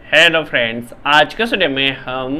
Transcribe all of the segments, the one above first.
Hello friends, आज के video में हम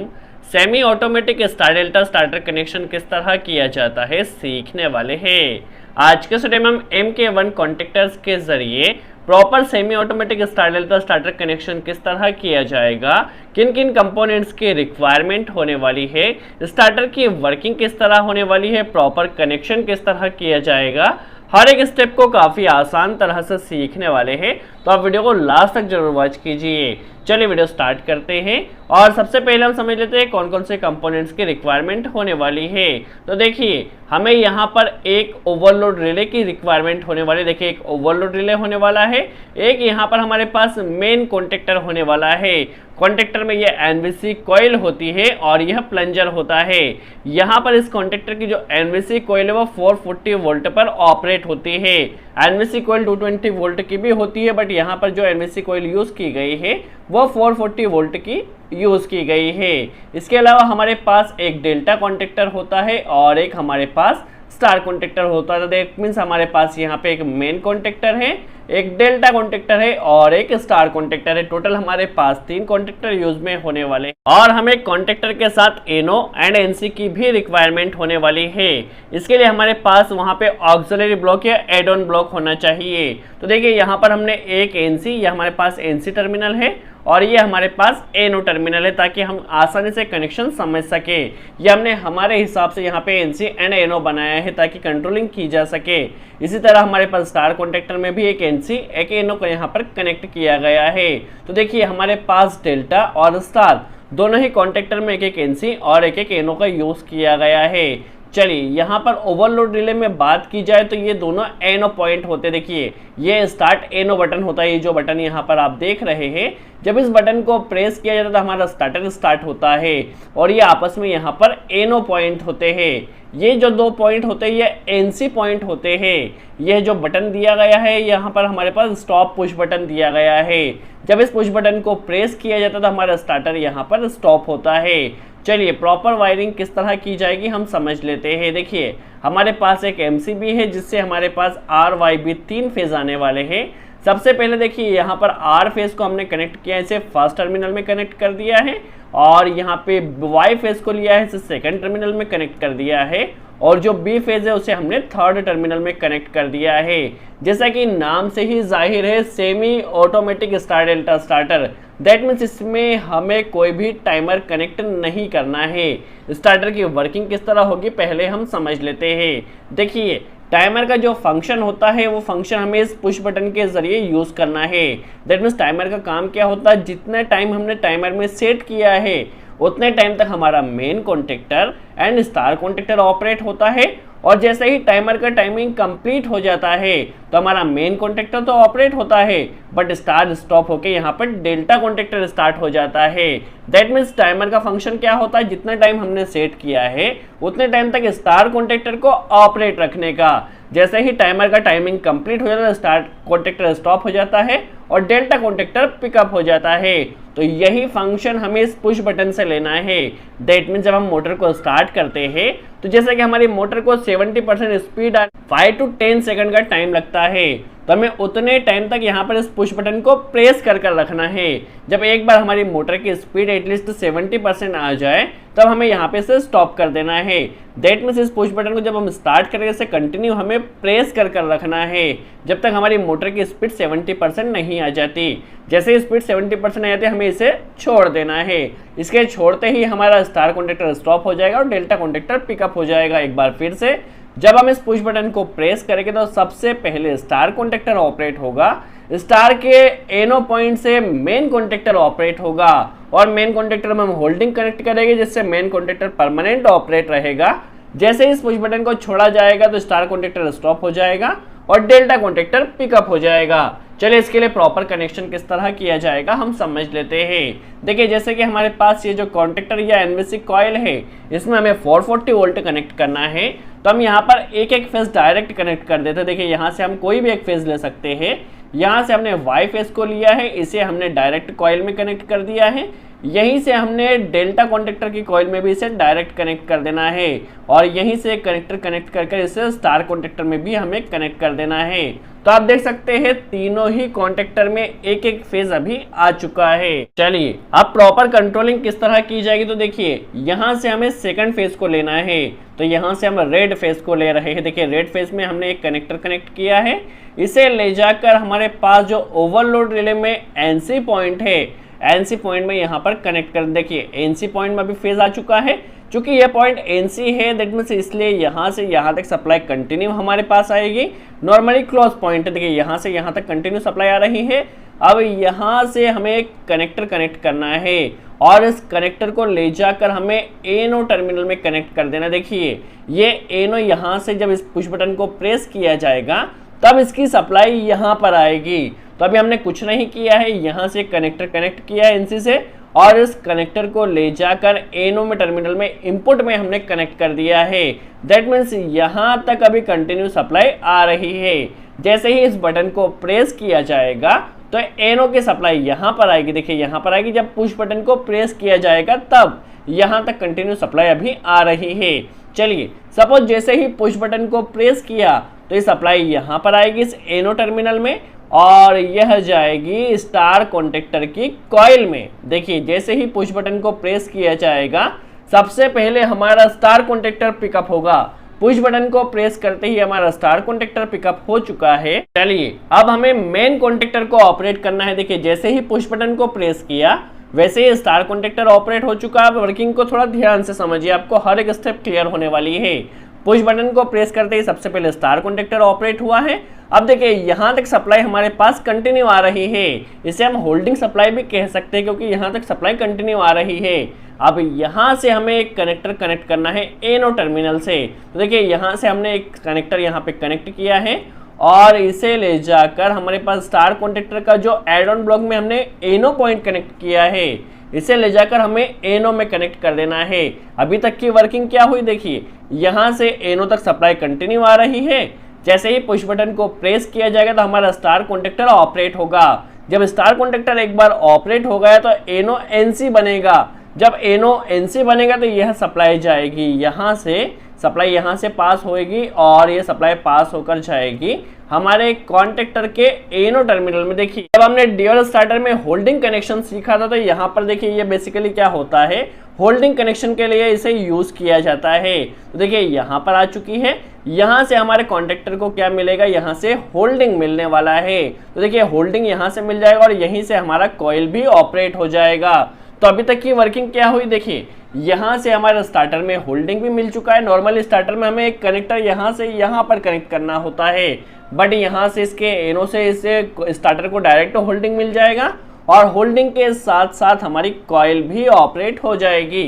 semi automatic star delta starter connection किस तरह किया जाता है सीखने वाले हैं। आज के वीडियो में हम MK1 कॉन्टेक्टर्स के जरिए proper semi automatic star delta starter connection किस तरह किया जाएगा, किन किन कंपोनेंट्स की रिक्वायरमेंट होने वाली है, स्टार्टर की वर्किंग किस तरह होने वाली है, प्रॉपर कनेक्शन किस तरह किया जाएगा, हर एक स्टेप को काफ़ी आसान तरह से सीखने वाले हैं। तो आप वीडियो को लास्ट तक जरूर वॉच कीजिए। चलिए वीडियो स्टार्ट करते हैं और सबसे पहले हम समझ लेते हैं कौन कौन से कंपोनेंट्स की रिक्वायरमेंट होने वाली है। तो देखिए, हमें यहाँ पर एक ओवरलोड रिले की रिक्वायरमेंट होने वाली है। देखिए, एक ओवरलोड रिले होने वाला है, एक यहाँ पर हमारे पास मेन कॉन्टेक्टर होने वाला है। कॉन्टेक्टर में ये एनवीसी कॉइल होती है और यह प्लंजर होता है। यहाँ पर इस कॉन्टेक्टर की जो एनवीसी कॉइल है वो 440 वोल्ट पर ऑपरेट होती है। एनवीसी कॉइल 220 वोल्ट की भी होती है, बट यहाँ पर जो एनवीसी कॉइल यूज की गई है वो 440 वोल्ट की यूज की गई है। इसके अलावा हमारे पास एक डेल्टा कॉन्टेक्टर होता है और एक हमारे पास स्टार कॉन्टेक्टर होता है। दैट मीन्स हमारे पास यहाँ पे एक मेन कॉन्टेक्टर है, एक डेल्टा कॉन्टेक्टर है और एक स्टार कॉन्टेक्टर है। टोटल हमारे पास 3 कॉन्टेक्टर यूज में होने वाले और हमें कॉन्टेक्टर के साथ एनो एंड एनसी की भी रिक्वायरमेंट होने वाली है। इसके लिए हमारे पास वहाँ पे ऑक्सिलरी ब्लॉक या एड ऑन ब्लॉक होना चाहिए। तो देखिए, यहाँ पर हमने एक एनसी, ये हमारे पास एनसी टर्मिनल है और ये हमारे पास एनो टर्मिनल है, ताकि हम आसानी से कनेक्शन समझ सके। ये हमने हमारे हिसाब से यहाँ पे एनसी एंड एनो बनाया है ताकि कंट्रोलिंग की जा सके। इसी तरह हमारे पास स्टार कॉन्टेक्टर में भी एक एनसी एक एनो को यहाँ पर कनेक्ट किया गया है। तो देखिए, हमारे पास डेल्टा और स्टार दोनों ही कॉन्टेक्टर में एक एक एनसी और एक एक एनो का यूज किया गया है। चलिए, यहाँ पर ओवरलोड रिले में बात की जाए तो ये दोनों एनो पॉइंट होते हैं। देखिए, ये स्टार्ट एनो बटन होता है। ये जो बटन यहाँ पर आप देख रहे हैं, जब इस बटन को प्रेस किया जाता है तो हमारा स्टार्टर स्टार्ट होता है और ये आपस में यहाँ पर एनो पॉइंट होते हैं। ये जो 2 पॉइंट होते हैं ये एनसी पॉइंट होते हैं। यह जो बटन दिया गया है, यहाँ पर हमारे पास स्टॉप पुश बटन दिया गया है। जब इस पुश बटन को प्रेस किया जाता है तो हमारा स्टार्टर यहाँ पर स्टॉप होता है। चलिए, प्रॉपर वायरिंग किस तरह की जाएगी हम समझ लेते हैं। देखिए, हमारे पास एक एमसीबी है जिससे हमारे पास RYB 3 फेज आने वाले हैं। सबसे पहले देखिए, यहाँ पर R फेज को हमने कनेक्ट किया है, इसे फर्स्ट टर्मिनल में कनेक्ट कर दिया है और यहाँ पे Y फेज को लिया है, इसे सेकंड टर्मिनल में कनेक्ट कर दिया है और जो B फेज है उसे हमने थर्ड टर्मिनल में कनेक्ट कर दिया है। जैसा कि नाम से ही जाहिर है, semi automatic star delta starter, that means इसमें हमें कोई भी टाइमर कनेक्ट नहीं करना है। स्टार्टर की वर्किंग किस तरह होगी पहले हम समझ लेते हैं। देखिए, टाइमर का जो फंक्शन होता है वो फंक्शन हमें इस पुश बटन के जरिए यूज करना है। दैट मीन्स टाइमर का काम क्या होता है, जितने टाइम हमने टाइमर में सेट किया है उतने टाइम तक हमारा main contactor and star contactor operate होता है और जैसे ही टाइमर का टाइमिंग कंप्लीट हो जाता है तो हमारा मेन कॉन्टेक्टर तो ऑपरेट होता है बट स्टार स्टॉप होके यहाँ पर डेल्टा कॉन्टेक्टर स्टार्ट हो जाता है। दैट मीन्स टाइमर का फंक्शन क्या होता है, जितना टाइम हमने सेट किया है उतने टाइम तक स्टार कॉन्टेक्टर को ऑपरेट रखने का। जैसे ही टाइमर का टाइमिंग कंप्लीट हो जाता है स्टार कॉन्टेक्टर स्टॉप हो जाता है और डेल्टा कॉन्टेक्टर पिकअप हो जाता है। तो यही फंक्शन हमें इस पुश बटन से लेना है। दैट मीन्स जब हम मोटर को स्टार्ट करते हैं तो जैसे कि हमारी मोटर को 70% स्पीड 5 to 10 सेकंड का टाइम लगता है, तो हमें उतने टाइम तक यहाँ पर इस पुश बटन को प्रेस कर रखना है। जब एक बार हमारी मोटर की स्पीड एटलीस्ट 70% आ जाए तब हमें यहाँ पे से स्टॉप कर देना है। दैट मीन्स इस पुश बटन को जब हम स्टार्ट करेंगे इसे कंटिन्यू हमें प्रेस कर रखना है जब तक हमारी मोटर की स्पीड 70% नहीं आ जाती। जैसे ही स्पीड 70% आ जाती है हमें इसे छोड़ देना है। इसके छोड़ते ही हमारा स्टार कॉन्टेक्टर स्टॉप हो जाएगा और डेल्टा कॉन्टेक्टर पिकअप हो जाएगा। एक बार फिर से जब हम इस पुश बटन को प्रेस करेंगे तो सबसे पहले स्टार कॉन्टेक्टर ऑपरेट होगा, स्टार के एनो पॉइंट से मेन कॉन्टेक्टर ऑपरेट होगा और मेन कॉन्टेक्टर में हम होल्डिंग कनेक्ट करेंगे जिससे मेन कॉन्टेक्टर परमानेंट ऑपरेट रहेगा। जैसे ही इस पुश बटन को छोड़ा जाएगा तो स्टार कॉन्टेक्टर स्टॉप हो जाएगा और डेल्टा कॉन्टेक्टर पिकअप हो जाएगा। चलिए, इसके लिए प्रॉपर कनेक्शन किस तरह किया जाएगा हम समझ लेते हैं। देखिए, जैसे कि हमारे पास ये जो कॉन्टेक्टर या एनवीसी कॉइल है इसमें हमें 440 वोल्ट कनेक्ट करना है, तो हम यहाँ पर एक एक फेज डायरेक्ट कनेक्ट कर देते हैं। देखिए, यहाँ से हम कोई भी एक फेज ले सकते हैं। यहाँ से हमने Y फेज को लिया है, इसे हमने डायरेक्ट कॉइल में कनेक्ट कर दिया है। यहीं से हमने डेल्टा कॉन्टेक्टर की कॉइल में भी इसे डायरेक्ट कनेक्ट कर देना है और यहीं से कनेक्टर कनेक्ट कर इसे स्टार कॉन्टेक्टर में भी हमें कनेक्ट कर देना है। तो आप देख सकते हैं तीनों ही कॉन्टेक्टर में एक एक फेज अभी आ चुका है। चलिए अब प्रॉपर कंट्रोलिंग किस तरह की जाएगी, तो देखिए यहां से हमें सेकंड फेज को लेना है। तो यहां से हम रेड फेज को ले रहे हैं। देखिए रेड फेज में हमने एक कनेक्टर कनेक्ट किया है, इसे ले जाकर हमारे पास जो ओवरलोड रिले में एनसी पॉइंट है, एनसी पॉइंट में यहाँ पर कनेक्ट कर। देखिए एनसी पॉइंट में अभी फेज आ चुका है, क्योंकि ये पॉइंट एनसी है दैट मीन्स इसलिए यहाँ से यहाँ तक सप्लाई कंटिन्यू हमारे पास आएगी। नॉर्मली क्लोज पॉइंट है, देखिए यहाँ से यहाँ तक कंटिन्यू सप्लाई आ रही है। अब यहाँ से हमें एक कनेक्टर कनेक्ट करना है और इस कनेक्टर को ले जाकर हमें एनो टर्मिनल में कनेक्ट कर देना। देखिए ये एनो यहाँ से जब इस पुश बटन को प्रेस किया जाएगा तब इसकी सप्लाई यहाँ पर आएगी। तो अभी हमने कुछ नहीं किया है, यहाँ से कनेक्टर कनेक्ट किया है एनसी से और इस कनेक्टर को ले जाकर एनो में टर्मिनल में इनपुट में हमने कनेक्ट कर दिया है। दैट मीन्स यहाँ तक अभी कंटिन्यू सप्लाई आ रही है। जैसे ही इस बटन को प्रेस किया जाएगा तो एनो की सप्लाई यहाँ पर आएगी। देखिए यहाँ पर आएगी, जब पुश बटन को प्रेस किया जाएगा तब यहाँ तक कंटिन्यू सप्लाई अभी आ रही है। चलिए सपोज जैसे ही पुश बटन को प्रेस किया तो ये सप्लाई यहाँ पर आएगी इस एनो टर्मिनल में और यह जाएगी स्टार कॉन्टेक्टर की कॉइल में। देखिए जैसे ही पुश बटन को प्रेस किया जाएगा सबसे पहले हमारा स्टार कॉन्टेक्टर पिकअप होगा। पुश बटन को प्रेस करते ही हमारा स्टार कॉन्टेक्टर पिकअप हो चुका है। चलिए अब हमें मेन कॉन्टेक्टर को ऑपरेट करना है। देखिए जैसे ही पुश बटन को प्रेस किया वैसे ही स्टार कॉन्टेक्टर ऑपरेट हो चुका है। वर्किंग को थोड़ा ध्यान से समझिए, आपको हर एक स्टेप क्लियर होने वाली है। पुश बटन को प्रेस करते ही सबसे पहले स्टार कॉन्टेक्टर ऑपरेट हुआ है। अब देखिए यहाँ तक सप्लाई हमारे पास कंटिन्यू आ रही है, इसे हम होल्डिंग सप्लाई भी कह सकते हैं क्योंकि यहाँ तक सप्लाई कंटिन्यू आ रही है। अब यहाँ से हमें एक कनेक्टर कनेक्ट करना है एनो टर्मिनल से। तो देखिए यहाँ से हमने एक कनेक्टर यहाँ पे कनेक्ट किया है और इसे ले जाकर हमारे पास स्टार कॉन्टेक्टर का जो एड ऑन ब्लॉक में हमने एनो पॉइंट कनेक्ट किया है, इसे ले जाकर हमें एनो में कनेक्ट कर देना है। अभी तक की वर्किंग क्या हुई, देखिए यहाँ से एनो तक सप्लाई कंटिन्यू आ रही है। जैसे ही पुश बटन को प्रेस किया जाएगा तो हमारा स्टार कॉन्टेक्टर ऑपरेट होगा। जब स्टार कॉन्टेक्टर एक बार ऑपरेट हो गया तो एनो एनसी बनेगा। जब एनो एनसी बनेगा तो यह सप्लाई जाएगी, यहाँ से सप्लाई यहाँ से पास होएगी और ये सप्लाई पास होकर जाएगी हमारे कॉन्टेक्टर के एनो टर्मिनल में। देखिए जब हमने ड्यूअल स्टार्टर में होल्डिंग कनेक्शन सीखा था तो यहाँ पर देखिए ये बेसिकली क्या होता है, होल्डिंग कनेक्शन के लिए इसे यूज किया जाता है। तो देखिए यहाँ पर आ चुकी है, यहाँ से हमारे कॉन्टेक्टर को क्या मिलेगा, यहाँ से होल्डिंग मिलने वाला है। तो देखिए होल्डिंग यहाँ से मिल जाएगा और यहीं से हमारा कॉइल भी ऑपरेट हो जाएगा। तो अभी तक की वर्किंग क्या हुई, देखिए यहाँ से हमारे स्टार्टर में होल्डिंग भी मिल चुका है। नॉर्मली स्टार्टर में हमें एक कनेक्टर यहाँ से यहाँ पर कनेक्ट करना होता है, बट यहाँ से इसके एनो से इसे स्टार्टर को डायरेक्ट होल्डिंग मिल जाएगा और होल्डिंग के साथ साथ हमारी कॉइल भी ऑपरेट हो जाएगी।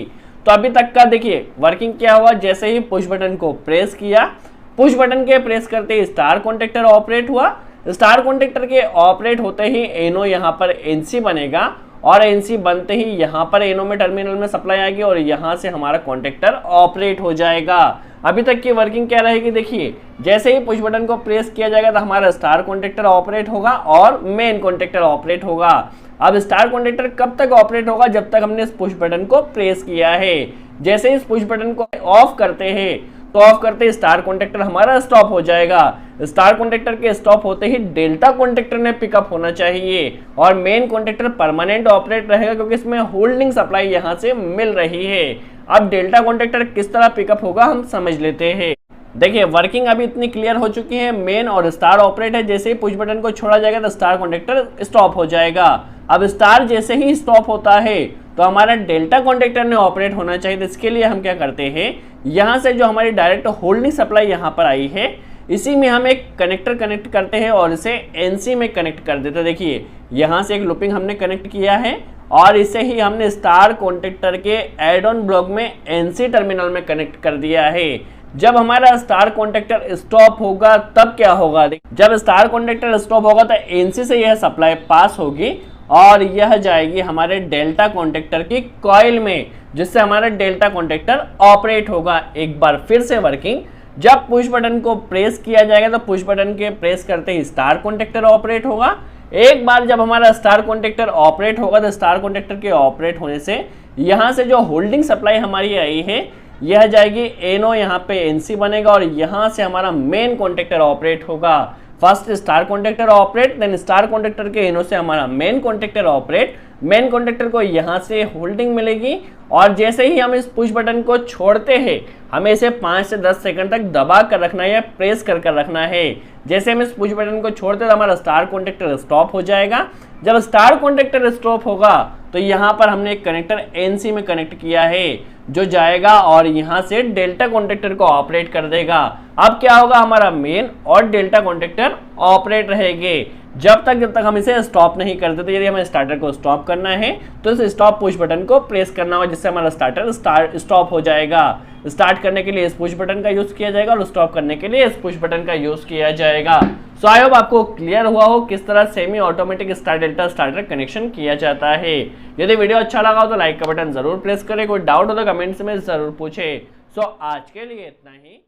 तो अभी तक का देखिए वर्किंग क्या हुआ, जैसे ही पुश बटन को प्रेस किया, पुश बटन के प्रेस करते ही स्टार कॉन्टेक्टर ऑपरेट हुआ। स्टार कॉन्टेक्टर के ऑपरेट होते ही एनो यहाँ पर एनसी बनेगा और एनसी बनते ही यहाँ पर एनो में टर्मिनल में सप्लाई आएगी और यहाँ से हमारा कॉन्टेक्टर ऑपरेट हो जाएगा। अभी तक की वर्किंग क्या रहेगी, देखिए जैसे ही पुश बटन को प्रेस किया जाएगा तो हमारा स्टार कॉन्टेक्टर ऑपरेट होगा और मेन कॉन्टेक्टर ऑपरेट होगा। अब स्टार कॉन्टेक्टर कब तक ऑपरेट होगा, जब तक हमने इस पुश बटन को प्रेस किया है। जैसे इस पुश बटन को ऑफ करते हैं तो ऑफ करते स्टार कॉन्टेक्टर हमारा स्टॉप हो जाएगा। स्टार कॉन्टेक्टर के स्टॉप होते ही डेल्टा कॉन्टेक्टर ने पिकअप होना चाहिए और मेन कॉन्टेक्टर परमानेंट ऑपरेट रहेगा क्योंकि इसमें होल्डिंग सप्लाई यहाँ से मिल रही है। अब डेल्टा कॉन्टेक्टर किस तरह पिकअप होगा हम समझ लेते हैं। देखिए वर्किंग अभी इतनी क्लियर हो चुकी है, मेन और स्टार ऑपरेट है। जैसे ही पुश बटन को छोड़ा जाएगा तो स्टार कॉन्टेक्टर स्टॉप हो जाएगा। अब स्टार जैसे ही स्टॉप होता है तो हमारा डेल्टा कॉन्टेक्टर ने ऑपरेट होना चाहिए। तो इसके लिए हम क्या करते हैं, यहाँ से जो हमारी डायरेक्ट होल्डिंग सप्लाई यहाँ पर आई है इसी में हम एक कनेक्टर कनेक्ट करते हैं और इसे एनसी में कनेक्ट कर देते हैं। देखिए यहाँ से एक लूपिंग हमने कनेक्ट किया है और इसे ही हमने स्टार कॉन्टेक्टर के एड ऑन ब्लॉक में एनसी टर्मिनल में कनेक्ट कर दिया है। जब हमारा स्टार कॉन्टेक्टर स्टॉप होगा तब क्या होगा, जब स्टार कॉन्टेक्टर स्टॉप होगा तो एनसी से यह सप्लाई पास होगी और यह जाएगी हमारे डेल्टा कॉन्टेक्टर की कॉइल में, जिससे हमारा डेल्टा कॉन्टेक्टर ऑपरेट होगा। एक बार फिर से वर्किंग, जब पुश बटन को प्रेस किया जाएगा तो पुश बटन के प्रेस करते ही स्टार कॉन्टेक्टर ऑपरेट होगा। एक बार जब हमारा स्टार कॉन्टेक्टर ऑपरेट होगा तो स्टार कॉन्टेक्टर के ऑपरेट होने से यहाँ से जो होल्डिंग सप्लाई हमारी आई है यह जाएगी एनो, यहाँ पे एनसी बनेगा और यहाँ से हमारा मेन कॉन्टेक्टर ऑपरेट होगा। First star contactor operate, then star contactor के एनो से हमारा main contactor operate. Main contactor को यहाँ से होल्डिंग मिलेगी और जैसे ही हम इस पुश बटन को छोड़ते हैं हमें इसे 5 से 10 सेकंड तक दबा कर रखना है या प्रेस कर रखना है। जैसे हम इस पुश बटन को छोड़ते हैं तो हमारा स्टार कॉन्टेक्टर स्टॉप हो जाएगा। जब स्टार कॉन्टेक्टर स्टॉप होगा तो यहाँ पर हमने एक कनेक्टर एनसी में कनेक्ट किया है जो जाएगा और यहाँ से डेल्टा कॉन्टेक्टर को ऑपरेट कर देगा। अब क्या होगा, हमारा मेन और डेल्टा कॉन्टेक्टर ऑपरेट रहेंगे जब तक हम इसे स्टॉप नहीं कर देते। यदि हमें स्टार्टर को स्टॉप करना है तो इस स्टॉप पुश बटन को प्रेस करना होगा जिससे हमारा स्टार्टर स्टॉप हो जाएगा। स्टार्ट करने के लिए इस पुश बटन का यूज किया जाएगा और स्टॉप करने के लिए इस पुश बटन का यूज किया जाएगा। सो आई होप आपको क्लियर हुआ हो किस तरह semi automatic star delta starter connection किया जाता है। यदि वीडियो अच्छा लगा हो तो लाइक का बटन जरूर प्रेस करें। कोई डाउट हो तो कमेंट्स में जरूर पूछे। सो आज के लिए इतना ही।